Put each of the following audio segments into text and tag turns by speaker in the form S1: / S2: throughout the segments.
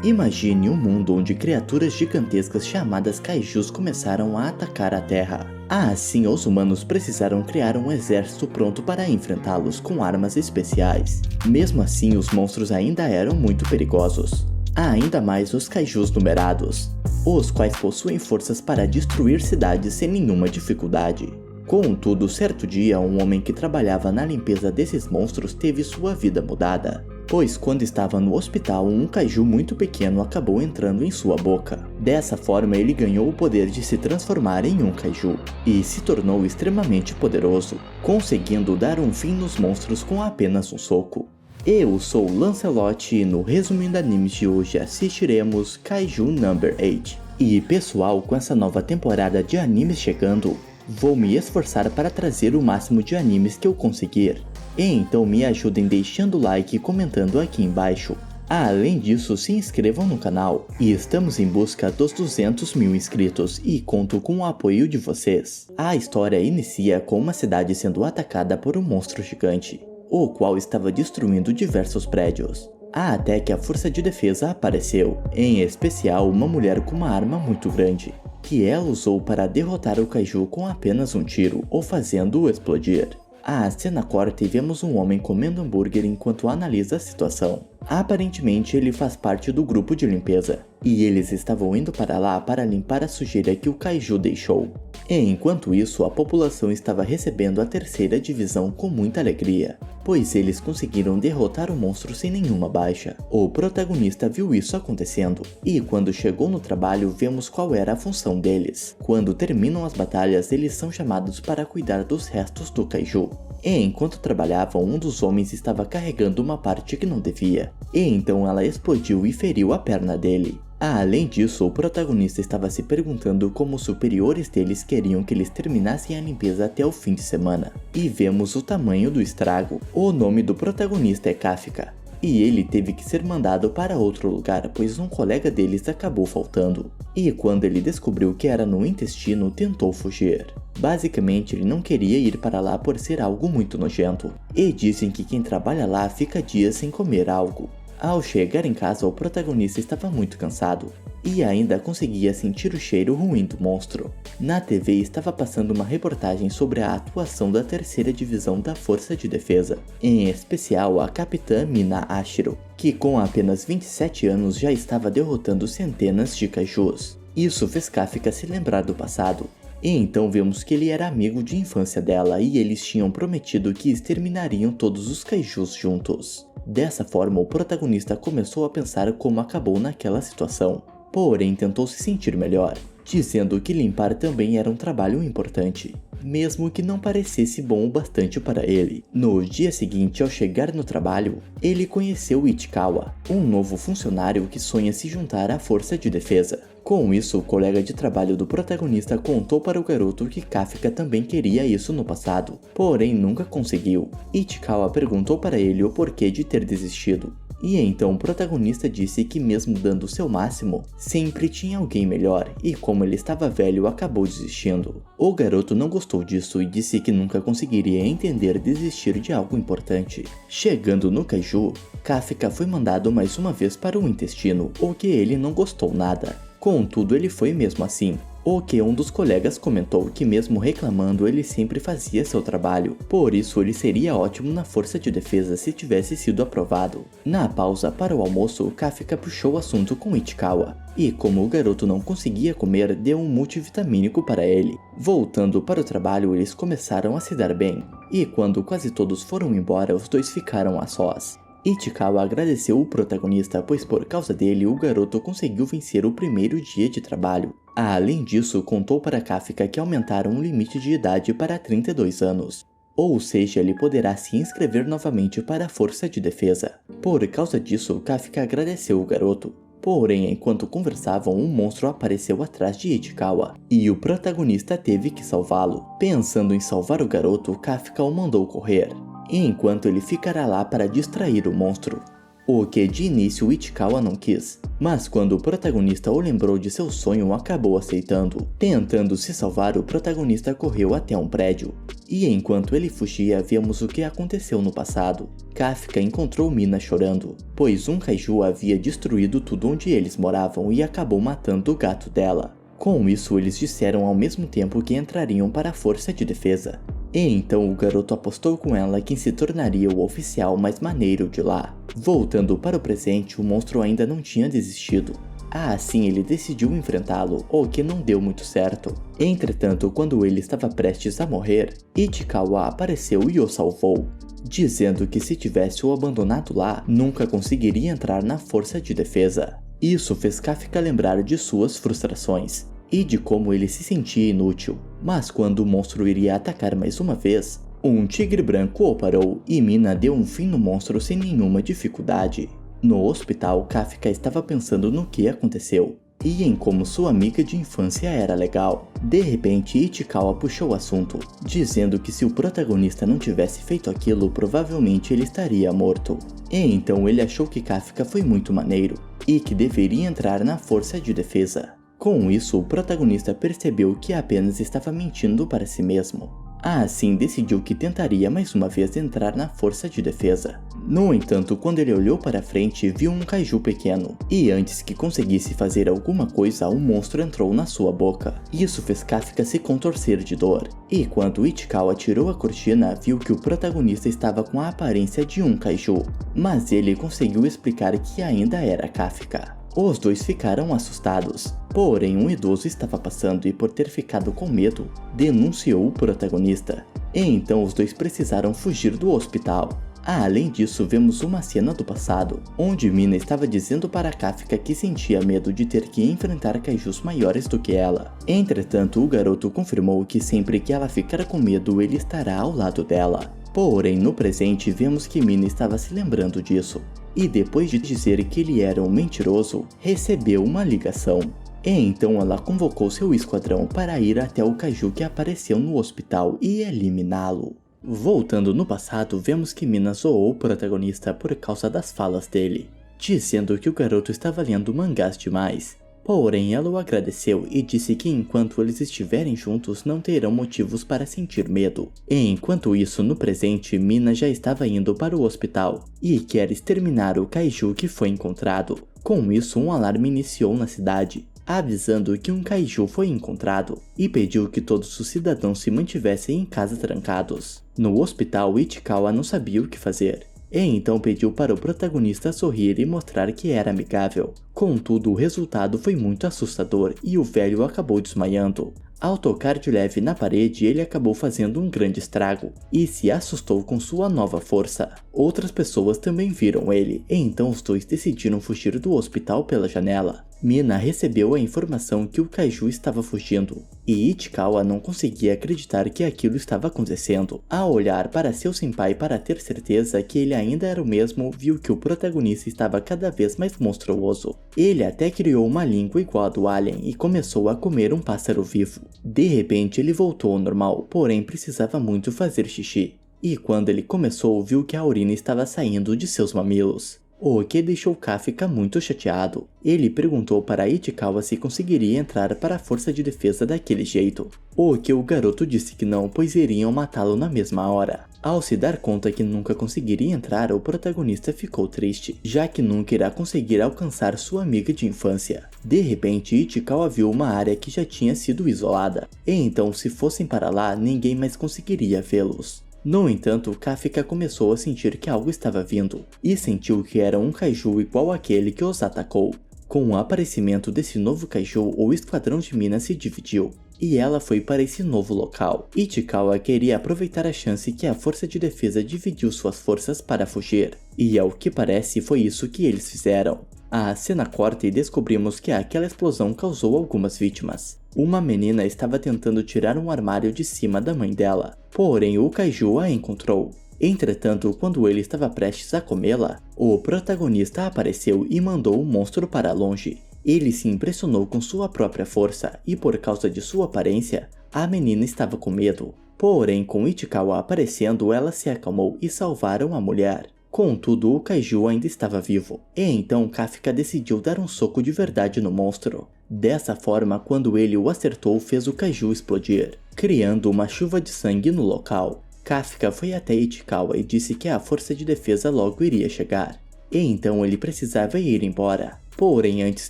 S1: Imagine um mundo onde criaturas gigantescas chamadas kaijus começaram a atacar a Terra. Assim, os humanos precisaram criar um exército pronto para enfrentá-los com armas especiais. Mesmo assim, os monstros ainda eram muito perigosos. Há ainda mais os kaijus numerados, os quais possuem forças para destruir cidades sem nenhuma dificuldade. Contudo, certo dia, um homem que trabalhava na limpeza desses monstros teve sua vida mudada, pois quando estava no hospital, um kaiju muito pequeno acabou entrando em sua boca. Dessa forma, ele ganhou o poder de se transformar em um kaiju, e se tornou extremamente poderoso, conseguindo dar um fim nos monstros com apenas um soco. Eu sou o Lancelot e no Resumindo Animes de hoje assistiremos Kaiju Number 8. E pessoal, com essa nova temporada de animes chegando, vou me esforçar para trazer o máximo de animes que eu conseguir. Então me ajudem deixando o like e comentando aqui embaixo. Além disso, se inscrevam no canal, e estamos em busca dos 200 mil inscritos e conto com o apoio de vocês. A história inicia com uma cidade sendo atacada por um monstro gigante, o qual estava destruindo diversos prédios. Até que a força de defesa apareceu, em especial uma mulher com uma arma muito grande, que ela usou para derrotar o kaiju com apenas um tiro ou fazendo-o explodir. A cena corta e vemos um homem comendo hambúrguer enquanto analisa a situação. Aparentemente ele faz parte do grupo de limpeza, e eles estavam indo para lá para limpar a sujeira que o kaiju deixou. Enquanto isso, a população estava recebendo a terceira divisão com muita alegria, pois eles conseguiram derrotar o monstro sem nenhuma baixa. O protagonista viu isso acontecendo, e quando chegou no trabalho vemos qual era a função deles. Quando terminam as batalhas, eles são chamados para cuidar dos restos do kaiju. Enquanto trabalhavam, um dos homens estava carregando uma parte que não devia, e então ela explodiu e feriu a perna dele. Além disso, o protagonista estava se perguntando como os superiores deles queriam que eles terminassem a limpeza até o fim de semana. E vemos o tamanho do estrago. O nome do protagonista é Kafka, e ele teve que ser mandado para outro lugar, pois um colega deles acabou faltando. E quando ele descobriu que era no intestino, tentou fugir. Basicamente, ele não queria ir para lá por ser algo muito nojento. E dizem que quem trabalha lá fica dias sem comer algo. Ao chegar em casa, o protagonista estava muito cansado, e ainda conseguia sentir o cheiro ruim do monstro. Na TV estava passando uma reportagem sobre a atuação da terceira divisão da Força de Defesa, em especial a Capitã Mina Ashiro, que com apenas 27 anos já estava derrotando centenas de kaijus. Isso fez Kafka se lembrar do passado. E então vemos que ele era amigo de infância dela e eles tinham prometido que exterminariam todos os kaijus juntos. Dessa forma, o protagonista começou a pensar como acabou naquela situação, porém tentou se sentir melhor, dizendo que limpar também era um trabalho importante, mesmo que não parecesse bom o bastante para ele. No dia seguinte, ao chegar no trabalho, ele conheceu Ichikawa, um novo funcionário que sonha se juntar à força de defesa. Com isso, o colega de trabalho do protagonista contou para o garoto que Kafka também queria isso no passado, porém nunca conseguiu. Ichikawa perguntou para ele o porquê de ter desistido, e então o protagonista disse que mesmo dando seu máximo, sempre tinha alguém melhor, e como ele estava velho, acabou desistindo. O garoto não gostou disso e disse que nunca conseguiria entender desistir de algo importante. Chegando no kaiju, Kafka foi mandado mais uma vez para o intestino, o que ele não gostou nada. Contudo, ele foi mesmo assim, o que um dos colegas comentou que mesmo reclamando ele sempre fazia seu trabalho, por isso ele seria ótimo na força de defesa se tivesse sido aprovado. Na pausa para o almoço, Kafka puxou o assunto com Ichikawa, e como o garoto não conseguia comer, deu um multivitamínico para ele. Voltando para o trabalho, eles começaram a se dar bem, e quando quase todos foram embora, os dois ficaram a sós. Ichikawa agradeceu o protagonista, pois por causa dele o garoto conseguiu vencer o primeiro dia de trabalho. Além disso, contou para Kafka que aumentaram o limite de idade para 32 anos. Ou seja, ele poderá se inscrever novamente para a força de defesa. Por causa disso, Kafka agradeceu o garoto. Porém, enquanto conversavam, um monstro apareceu atrás de Ichikawa, e o protagonista teve que salvá-lo. Pensando em salvar o garoto, Kafka o mandou correr, enquanto ele ficará lá para distrair o monstro. o que de início Ichikawa não quis, mas quando o protagonista o lembrou de seu sonho acabou aceitando. Tentando se salvar, o protagonista correu até um prédio, e enquanto ele fugia vemos o que aconteceu no passado. Kafka encontrou Mina chorando, pois um kaiju havia destruído tudo onde eles moravam e acabou matando o gato dela. Com isso, eles disseram ao mesmo tempo que entrariam para a força de defesa. E então o garoto apostou com ela quem se tornaria o oficial mais maneiro de lá. Voltando para o presente, o monstro ainda não tinha desistido. Assim ele decidiu enfrentá-lo, o que não deu muito certo. Entretanto, quando ele estava prestes a morrer, Ichikawa apareceu e o salvou, dizendo que se tivesse o abandonado lá, nunca conseguiria entrar na força de defesa. Isso fez Kafka lembrar de suas frustrações e de como ele se sentia inútil. Mas quando o monstro iria atacar mais uma vez, um tigre branco o parou e Mina deu um fim no monstro sem nenhuma dificuldade. No hospital, Kafka estava pensando no que aconteceu e em como sua amiga de infância era legal. De repente, Ichikawa puxou o assunto, dizendo que se o protagonista não tivesse feito aquilo, provavelmente ele estaria morto. E então ele achou que Kafka foi muito maneiro e que deveria entrar na força de defesa. Com isso, o protagonista percebeu que apenas estava mentindo para si mesmo. Assim, decidiu que tentaria mais uma vez entrar na força de defesa. No entanto, quando ele olhou para frente, viu um kaiju pequeno, e antes que conseguisse fazer alguma coisa, o monstro entrou na sua boca. Isso fez Kafka se contorcer de dor, e quando Ichikawa tirou a cortina, viu que o protagonista estava com a aparência de um kaiju, mas ele conseguiu explicar que ainda era Kafka. Os dois ficaram assustados, porém um idoso estava passando e, por ter ficado com medo, denunciou o protagonista. E então os dois precisaram fugir do hospital. Além disso, vemos uma cena do passado, onde Mina estava dizendo para Kafka que sentia medo de ter que enfrentar kaijus maiores do que ela. Entretanto, o garoto confirmou que sempre que ela ficar com medo, ele estará ao lado dela. Porém, no presente, vemos que Mina estava se lembrando disso. E depois de dizer que ele era um mentiroso, recebeu uma ligação. E então ela convocou seu esquadrão para ir até o kaiju que apareceu no hospital e eliminá-lo. Voltando no passado, vemos que Mina zoou o protagonista por causa das falas dele, dizendo que o garoto estava lendo mangás demais. Porém, ela o agradeceu e disse que enquanto eles estiverem juntos não terão motivos para sentir medo. E enquanto isso, no presente, Mina já estava indo para o hospital e quer exterminar o kaiju que foi encontrado. Com isso, um alarme iniciou na cidade, avisando que um kaiju foi encontrado, e pediu que todos os cidadãos se mantivessem em casa trancados. No hospital, Ichikawa não sabia o que fazer. E então pediu para o protagonista sorrir e mostrar que era amigável. Contudo, o resultado foi muito assustador e o velho acabou desmaiando. Ao tocar de leve na parede, ele acabou fazendo um grande estrago e se assustou com sua nova força. Outras pessoas também viram ele, e então os dois decidiram fugir do hospital pela janela. Mina recebeu a informação que o kaiju estava fugindo, e Ichikawa não conseguia acreditar que aquilo estava acontecendo. Ao olhar para seu senpai para ter certeza que ele ainda era o mesmo, viu que o protagonista estava cada vez mais monstruoso. Ele até criou uma língua igual a do alien e começou a comer um pássaro vivo. De repente ele voltou ao normal, porém precisava muito fazer xixi. E quando ele começou, viu que a urina estava saindo de seus mamilos, o que deixou Kafka muito chateado. Ele perguntou para Ichikawa se conseguiria entrar para a força de defesa daquele jeito, o que o garoto disse que não, pois iriam matá-lo na mesma hora. Ao se dar conta que nunca conseguiria entrar, o protagonista ficou triste, já que nunca irá conseguir alcançar sua amiga de infância. De repente, Ichikawa viu uma área que já tinha sido isolada, e então se fossem para lá, ninguém mais conseguiria vê-los. No entanto, Kafka começou a sentir que algo estava vindo, e sentiu que era um kaiju igual àquele que os atacou. Com o aparecimento desse novo kaiju, o esquadrão de Mina se dividiu, e ela foi para esse novo local. Ichikawa queria aproveitar a chance que a força de defesa dividiu suas forças para fugir, e ao que parece foi isso que eles fizeram. A cena corta e descobrimos que aquela explosão causou algumas vítimas. Uma menina estava tentando tirar um armário de cima da mãe dela, porém o kaiju a encontrou. Entretanto, quando ele estava prestes a comê-la, o protagonista apareceu e mandou o monstro para longe. Ele se impressionou com sua própria força e, por causa de sua aparência, a menina estava com medo. Porém, com Ichikawa aparecendo, ela se acalmou e salvaram a mulher. Contudo, o kaiju ainda estava vivo, e então Kafka decidiu dar um soco de verdade no monstro. Dessa forma, quando ele o acertou, fez o kaiju explodir, criando uma chuva de sangue no local. Kafka foi até Ichikawa e disse que a força de defesa logo iria chegar, e então ele precisava ir embora. Porém, antes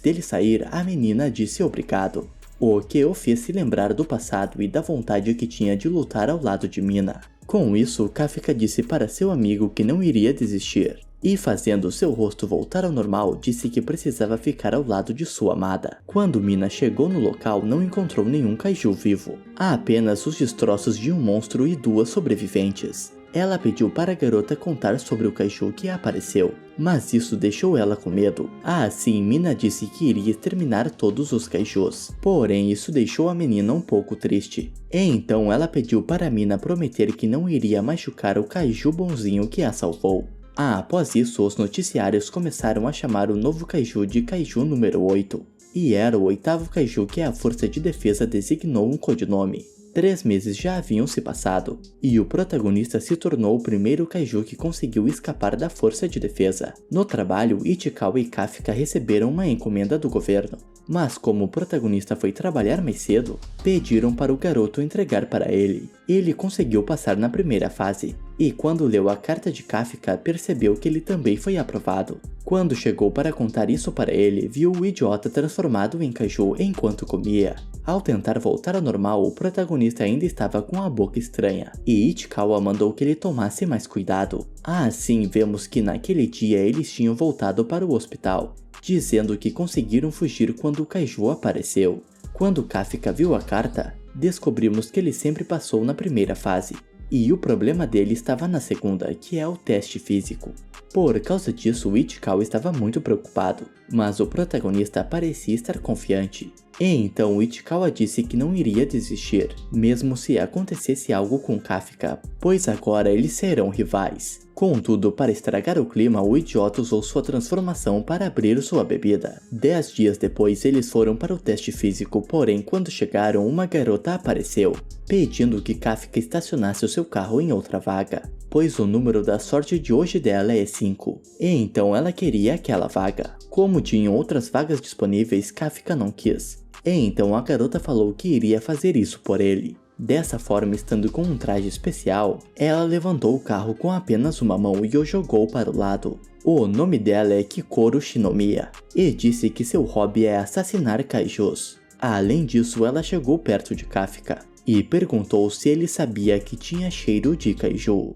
S1: dele sair, a menina disse obrigado, o que o fez se lembrar do passado e da vontade que tinha de lutar ao lado de Mina. Com isso, Kafka disse para seu amigo que não iria desistir, e fazendo seu rosto voltar ao normal, disse que precisava ficar ao lado de sua amada. Quando Mina chegou no local, não encontrou nenhum kaiju vivo, há apenas os destroços de um monstro e duas sobreviventes. Ela pediu para a garota contar sobre o kaiju que apareceu, mas isso deixou ela com medo. Assim, Mina disse que iria exterminar todos os kaijus, porém isso deixou a menina um pouco triste. E então ela pediu para Mina prometer que não iria machucar o kaiju bonzinho que a salvou. Após isso, os noticiários começaram a chamar o novo kaiju de Kaiju número 8, e era o oitavo kaiju que a força de defesa designou um codinome. 3 meses já haviam se passado, e o protagonista se tornou o primeiro kaiju que conseguiu escapar da força de defesa. No trabalho, Ichikawa e Kafka receberam uma encomenda do governo, mas como o protagonista foi trabalhar mais cedo, pediram para o garoto entregar para ele. Ele conseguiu passar na primeira fase, e quando leu a carta de Kafka, percebeu que ele também foi aprovado. Quando chegou para contar isso para ele, viu o idiota transformado em kaiju enquanto comia. Ao tentar voltar ao normal, o protagonista ainda estava com a boca estranha, e Ichikawa mandou que ele tomasse mais cuidado. Assim, vemos que naquele dia eles tinham voltado para o hospital, dizendo que conseguiram fugir quando o kaiju apareceu. Quando Kafka viu a carta, descobrimos que ele sempre passou na primeira fase, e o problema dele estava na segunda, que é o teste físico. Por causa disso, Ichikawa estava muito preocupado, mas o protagonista parecia estar confiante. E então Ichikawa disse que não iria desistir, mesmo se acontecesse algo com Kafka, pois agora eles serão rivais. Contudo, para estragar o clima, o idiota usou sua transformação para abrir sua bebida. 10 dias depois, eles foram para o teste físico, porém quando chegaram, uma garota apareceu, pedindo que Kafka estacionasse o seu carro em outra vaga, pois o número da sorte de hoje dela é 5, e então ela queria aquela vaga. Como tinham outras vagas disponíveis, Kafka não quis, e então a garota falou que iria fazer isso por ele. Dessa forma, estando com um traje especial, ela levantou o carro com apenas uma mão e o jogou para o lado. O nome dela é Kikoru Shinomiya, e disse que seu hobby é assassinar kaijus. Além disso, ela chegou perto de Kafka e perguntou se ele sabia que tinha cheiro de kaiju.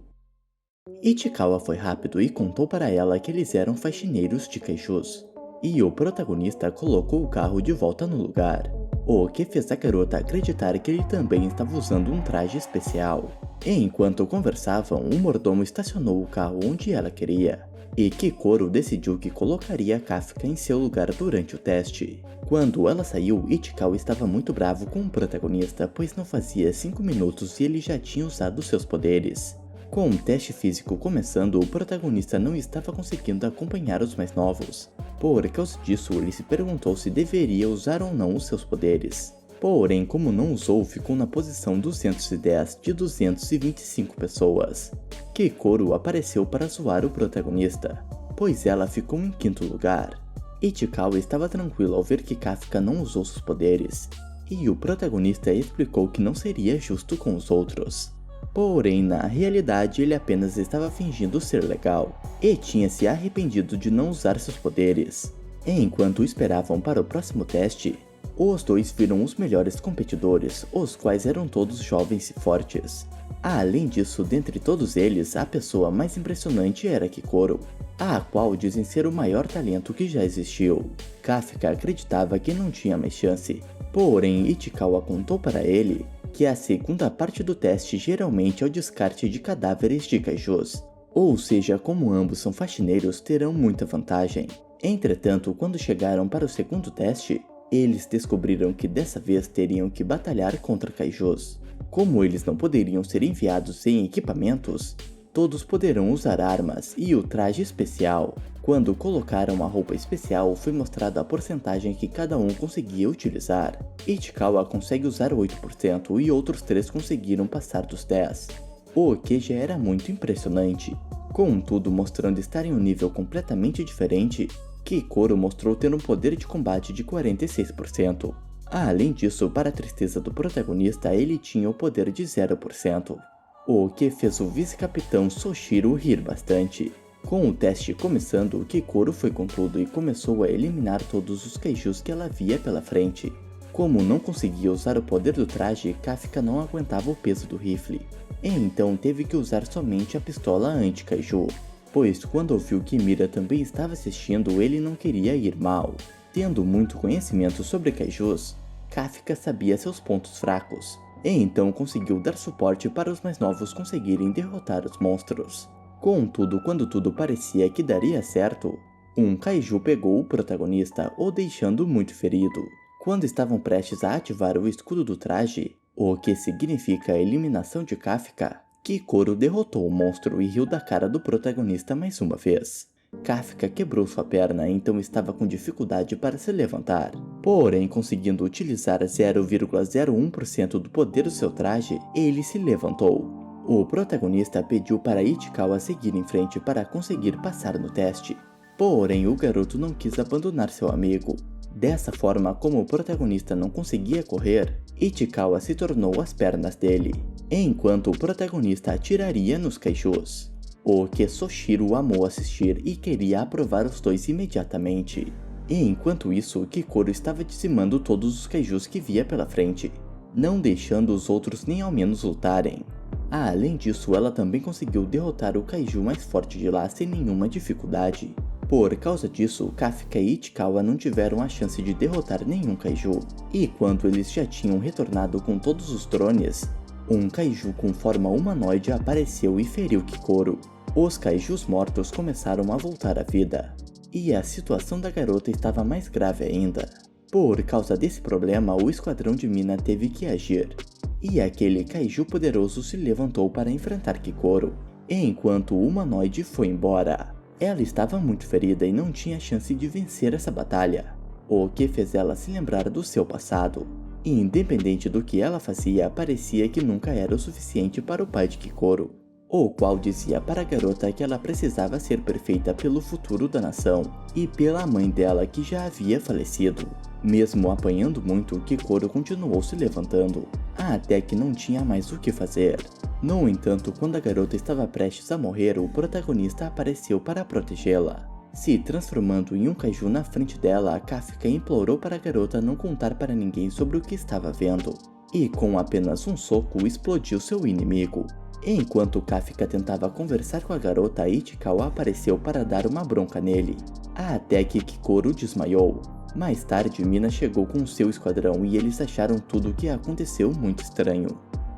S1: Ichikawa foi rápido e contou para ela que eles eram faxineiros de kaijus, e o protagonista colocou o carro de volta no lugar, o que fez a garota acreditar que ele também estava usando um traje especial. E enquanto conversavam, um mordomo estacionou o carro onde ela queria, e Kikoru decidiu que colocaria Kafka em seu lugar durante o teste. Quando ela saiu, Ichikawa estava muito bravo com o protagonista, pois não fazia 5 minutos e ele já tinha usado seus poderes. Com o teste físico começando, o protagonista não estava conseguindo acompanhar os mais novos. Por causa disso, ele se perguntou se deveria usar ou não os seus poderes. Porém, como não usou, ficou na posição 210 de 225 pessoas. Kikoru apareceu para zoar o protagonista, pois ela ficou em 5º lugar. Ichikawa estava tranquilo ao ver que Kafka não usou seus poderes, e o protagonista explicou que não seria justo com os outros. Porém, na realidade, ele apenas estava fingindo ser legal, e tinha se arrependido de não usar seus poderes. Enquanto esperavam para o próximo teste, os dois viram os melhores competidores, os quais eram todos jovens e fortes. Além disso, dentre todos eles, a pessoa mais impressionante era Kikoru, a qual dizem ser o maior talento que já existiu. Kafka acreditava que não tinha mais chance, porém Ichikawa contou para ele que a segunda parte do teste geralmente é o descarte de cadáveres de kaijus, ou seja, como ambos são faxineiros, terão muita vantagem. Entretanto, quando chegaram para o segundo teste, eles descobriram que dessa vez teriam que batalhar contra kaijus. Como eles não poderiam ser enviados sem equipamentos, todos poderão usar armas e o traje especial. Quando colocaram a roupa especial, foi mostrada a porcentagem que cada um conseguia utilizar. Ichikawa consegue usar 8% e outros 3 conseguiram passar dos 10%. o que já era muito impressionante. Contudo, mostrando estar em um nível completamente diferente, Kikoro mostrou ter um poder de combate de 46%. Além disso, para a tristeza do protagonista, ele tinha o poder de 0%, o que fez o vice-capitão Soshiro rir bastante. Com o teste começando, Kikoro foi com tudo e começou a eliminar todos os kaijus que ela via pela frente. Como não conseguia usar o poder do traje, Kafka não aguentava o peso do rifle, e então teve que usar somente a pistola anti-kaiju, pois quando ouviu que Mira também estava assistindo, ele não queria ir mal. Tendo muito conhecimento sobre kaijus, Kafka sabia seus pontos fracos, e então conseguiu dar suporte para os mais novos conseguirem derrotar os monstros. Contudo, quando tudo parecia que daria certo, um kaiju pegou o protagonista, o deixando muito ferido. Quando estavam prestes a ativar o escudo do traje, o que significa a eliminação de Kafka, Kikoro derrotou o monstro e riu da cara do protagonista mais uma vez. Kafka quebrou sua perna, então estava com dificuldade para se levantar. Porém, conseguindo utilizar 0,01% do poder do seu traje, ele se levantou. O protagonista pediu para Ichikawa seguir em frente para conseguir passar no teste. Porém, o garoto não quis abandonar seu amigo. Dessa forma, como o protagonista não conseguia correr, Ichikawa se tornou as pernas dele, enquanto o protagonista atiraria nos kaijus, o que Soshiro amou assistir e queria aprovar os dois imediatamente. E enquanto isso, Kikoro estava dizimando todos os kaijus que via pela frente, não deixando os outros nem ao menos lutarem. Além disso, ela também conseguiu derrotar o kaiju mais forte de lá sem nenhuma dificuldade. Por causa disso, Kafka e Ichikawa não tiveram a chance de derrotar nenhum kaiju, e quando eles já tinham retornado com todos os drones, um kaiju com forma humanoide apareceu e feriu Kikoro. Os kaijus mortos começaram a voltar à vida, e a situação da garota estava mais grave ainda. Por causa desse problema, o esquadrão de Mina teve que agir, e aquele kaiju poderoso se levantou para enfrentar Kikoro, enquanto o humanoide foi embora. Ela estava muito ferida e não tinha chance de vencer essa batalha, o que fez ela se lembrar do seu passado. Independente do que ela fazia, parecia que nunca era o suficiente para o pai de Kikoro, o qual dizia para a garota que ela precisava ser perfeita pelo futuro da nação e pela mãe dela que já havia falecido. Mesmo apanhando muito, Kikoro continuou se levantando, até que não tinha mais o que fazer. No entanto, quando a garota estava prestes a morrer, o protagonista apareceu para protegê-la. Se transformando em um kaiju na frente dela, Kafka implorou para a garota não contar para ninguém sobre o que estava vendo, e com apenas um soco explodiu seu inimigo. Enquanto Kafka tentava conversar com a garota, Ichikawa apareceu para dar uma bronca nele, até que Kikoro desmaiou. Mais tarde, Mina chegou com seu esquadrão e eles acharam tudo o que aconteceu muito estranho.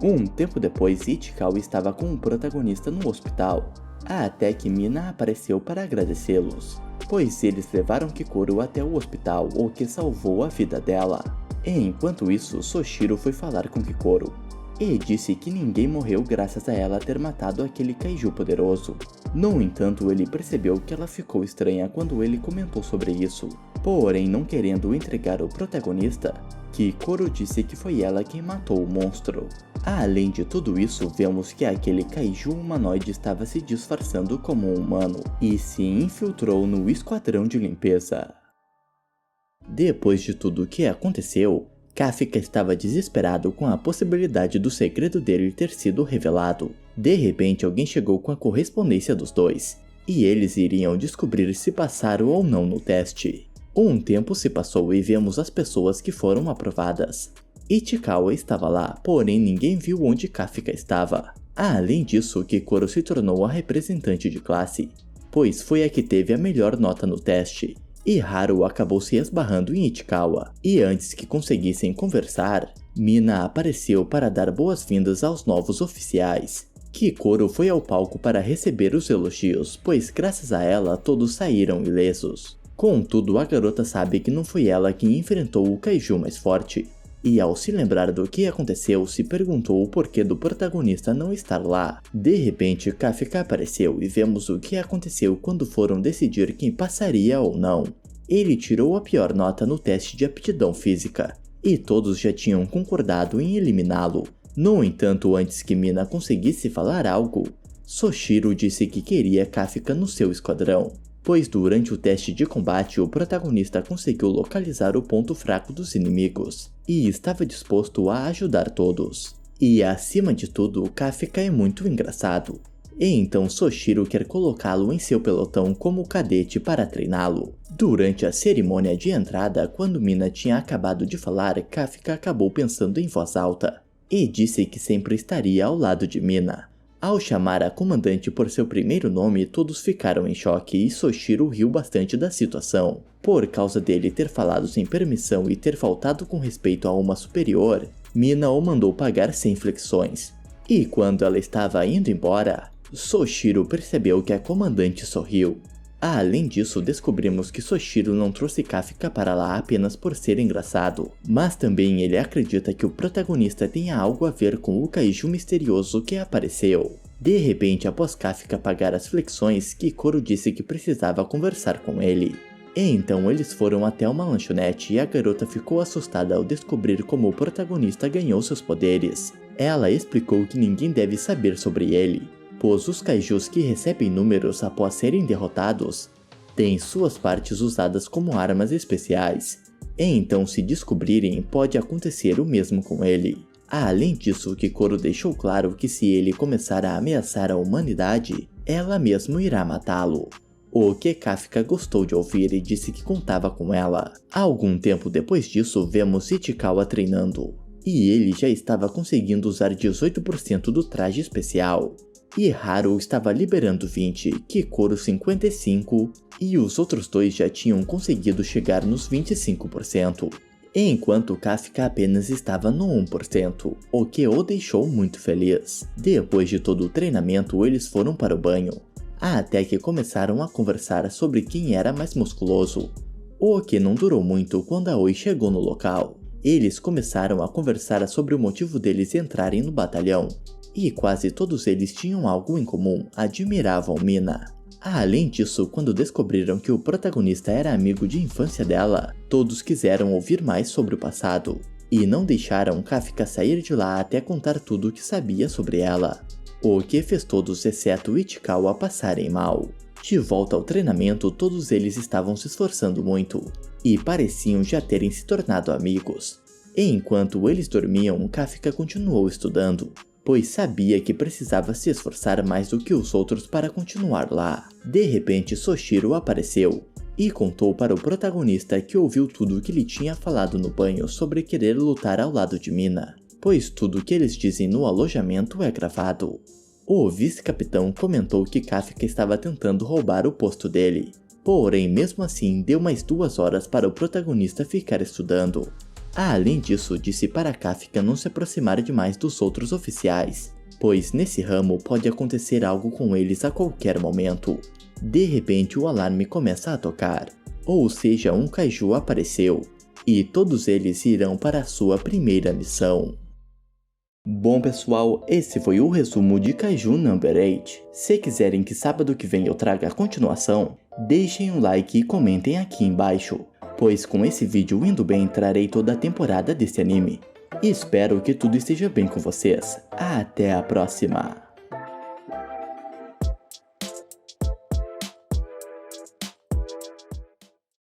S1: Um tempo depois, Ichikawa estava com o protagonista no hospital, até que Mina apareceu para agradecê-los, pois eles levaram Kikoro até o hospital, o que salvou a vida dela. Enquanto isso, Soshiro foi falar com Kikoro e disse que ninguém morreu graças a ela ter matado aquele kaiju poderoso. No entanto, ele percebeu que ela ficou estranha quando ele comentou sobre isso. Porém, não querendo entregar o protagonista, Kikoro disse que foi ela quem matou o monstro. Além de tudo isso, vemos que aquele kaiju humanoide estava se disfarçando como um humano e se infiltrou no esquadrão de limpeza. Depois de tudo o que aconteceu, Kafka estava desesperado com a possibilidade do segredo dele ter sido revelado. De repente, alguém chegou com a correspondência dos dois, e eles iriam descobrir se passaram ou não no teste. Um tempo se passou e vemos as pessoas que foram aprovadas. Ichikawa estava lá, porém ninguém viu onde Kafka estava. Além disso, Kikoro se tornou a representante de classe, pois foi a que teve a melhor nota no teste. E Haru acabou se esbarrando em Ichikawa, e antes que conseguissem conversar, Mina apareceu para dar boas-vindas aos novos oficiais. Kikoro foi ao palco para receber os elogios, pois graças a ela todos saíram ilesos. Contudo, a garota sabe que não foi ela quem enfrentou o kaiju mais forte, e ao se lembrar do que aconteceu, se perguntou o porquê do protagonista não estar lá. De repente, Kafka apareceu e vemos o que aconteceu quando foram decidir quem passaria ou não. Ele tirou a pior nota no teste de aptidão física, e todos já tinham concordado em eliminá-lo. No entanto, antes que Mina conseguisse falar algo, Soshiro disse que queria Kafka no seu esquadrão, pois durante o teste de combate o protagonista conseguiu localizar o ponto fraco dos inimigos, e estava disposto a ajudar todos. E acima de tudo, Kafka é muito engraçado, e então Soshiro quer colocá-lo em seu pelotão como cadete para treiná-lo. Durante a cerimônia de entrada, quando Mina tinha acabado de falar, Kafka acabou pensando em voz alta, e disse que sempre estaria ao lado de Mina. Ao chamar a comandante por seu primeiro nome, todos ficaram em choque e Soshiro riu bastante da situação. Por causa dele ter falado sem permissão e ter faltado com respeito a uma superior, Mina o mandou pagar sem flexões. E quando ela estava indo embora, Soshiro percebeu que a comandante sorriu. Além disso, descobrimos que Soshiro não trouxe Kafka para lá apenas por ser engraçado, mas também ele acredita que o protagonista tenha algo a ver com o kaiju misterioso que apareceu. De repente, após Kafka pagar as flexões, Kikoro disse que precisava conversar com ele. E então eles foram até uma lanchonete e a garota ficou assustada ao descobrir como o protagonista ganhou seus poderes. Ela explicou que ninguém deve saber sobre ele, pois os kaijus que recebem números após serem derrotados têm suas partes usadas como armas especiais, e então se descobrirem pode acontecer o mesmo com ele. Além disso, Kikoro deixou claro que se ele começar a ameaçar a humanidade, ela mesmo irá matá-lo. O que Kafka gostou de ouvir e disse que contava com ela. Algum tempo depois disso, vemos Ichikawa treinando, e ele já estava conseguindo usar 18% do traje especial. E Haru estava liberando 20, Kikoro 55 e os outros dois já tinham conseguido chegar nos 25%, enquanto Kafka apenas estava no 1%, o que o deixou muito feliz. Depois de todo o treinamento, eles foram para o banho, até que começaram a conversar sobre quem era mais musculoso, o que não durou muito quando Aoi chegou no local. Eles começaram a conversar sobre o motivo deles entrarem no batalhão, e quase todos eles tinham algo em comum, admiravam Mina. Além disso, quando descobriram que o protagonista era amigo de infância dela, todos quiseram ouvir mais sobre o passado, e não deixaram Kafka sair de lá até contar tudo o que sabia sobre ela, o que fez todos exceto Ichikawa passarem mal. De volta ao treinamento, todos eles estavam se esforçando muito, e pareciam já terem se tornado amigos. E enquanto eles dormiam, Kafka continuou estudando, pois sabia que precisava se esforçar mais do que os outros para continuar lá. De repente, Soshiro apareceu e contou para o protagonista que ouviu tudo o que lhe tinha falado no banho sobre querer lutar ao lado de Mina, pois tudo o que eles dizem no alojamento é gravado. O vice-capitão comentou que Kafka estava tentando roubar o posto dele, porém mesmo assim deu mais 2 horas para o protagonista ficar estudando. Além disso, disse para Kafka não se aproximar demais dos outros oficiais, pois nesse ramo pode acontecer algo com eles a qualquer momento. De repente o alarme começa a tocar, ou seja, um kaiju apareceu, e todos eles irão para a sua primeira missão. Bom pessoal, esse foi o resumo de Kaiju Number 8. Se quiserem que sábado que vem eu traga a continuação, deixem um like e comentem aqui embaixo, pois com esse vídeo indo bem trarei toda a temporada desse anime. Espero que tudo esteja bem com vocês. Até a próxima!